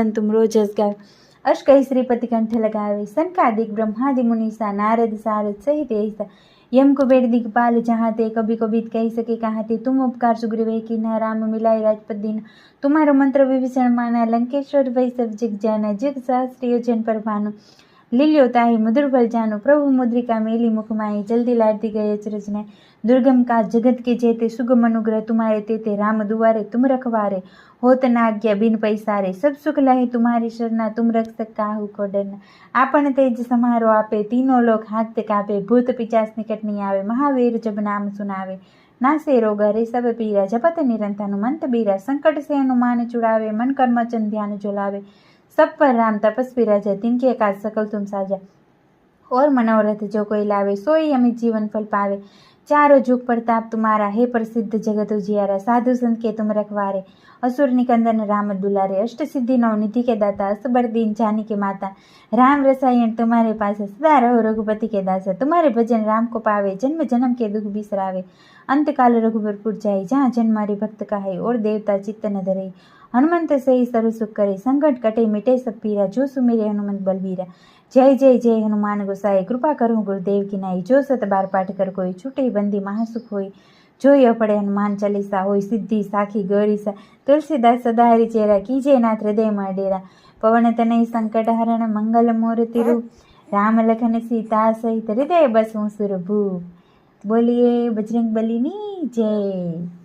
तुम रोजस गाओ। अश कही श्रीपति कंठ लगावे। सनकादिक ब्रह्मादि मुनीसा नारद सारद सहित ऐसा। यम कुबेर दिगपाल जहाते कभी कबीत कही सके कहाते। तुम उपकार सुग्रीव की न राम मिलाए राजपद दीन। तुम्हारो मंत्र विभीषण माना लंकेश्वर वै सब जग जाना। जग सहस्त्रियो जन पर भानु लील्यो ताहि मधुर बल जानो। प्रभु मुद्रिका मेली मुख माई जल्दी लाडती गए रचना। दुर्गम का जगत के जेते सुगम अनुग्रह तुम्हारे तेते। राम दुआरे तुम रखवारे होत न आज्ञा बिन पैसारे। सब सुख लहे तुम्हारी शरणा तुम रक्षक काहू को डरना। आपण तेज समारो आपे तीनों लोग हाथ कापे। भूत पिचास निकट नहीं आवे महावीर जब नाम सुनावे। नासे रोग हरे सब पीरा जपत निरंतर हनुमंत बीरा। संकट से हनुमान छुड़ावे मन कर्म चंद ध्यान झुलावे। सब पर राम तपस्वी राजा तिनके काज सकल तुम साजा। और मनोरथ जो कोई लावे सोई अमित जीवन फल पावे। चारों जुग प्रताप तुम्हारा है प्रसिद्ध जगत उजियारा। साधु संत के तुम रखवारे असुर निकंदन राम दुलारे। अष्ट सिद्धि नौ निधि के दाता असबर दीन जानी के माता। राम रसायन तुम्हारे पास सदा रहो रघुपति के दासा। तुम्हारे भजन राम को पावे जन्म जन्म के दुख बिसरावे। अंत काल रघुबरपुर जाई जहाँ जन मारे भक्त कहाई। और देवता चित्त न धरे हनुमंत से ही सर्व सुख करे। संकट कटे मिटे सब पीरा जो सुमिरे हनुमंत बलवीरा। जय जय जय हनुमान गोसाई कृपा करो गुरुदेव की नाई। जो सत बार पाठ कर कोई छूटे बंदी महासुख होई। जो यह पढ़े हनुमान चालीसा होई सिद्धि साखी गौरीसा। तुलसीदास सदाहरि चेरा कीजे नाथ हृदय में डेरा। पवन तनय संकट हरण मंगल मूर्ति रूप। राम लखन सीता सहित हृदय बसु सुरभूप। बोलिए बजरंग बली नी जय।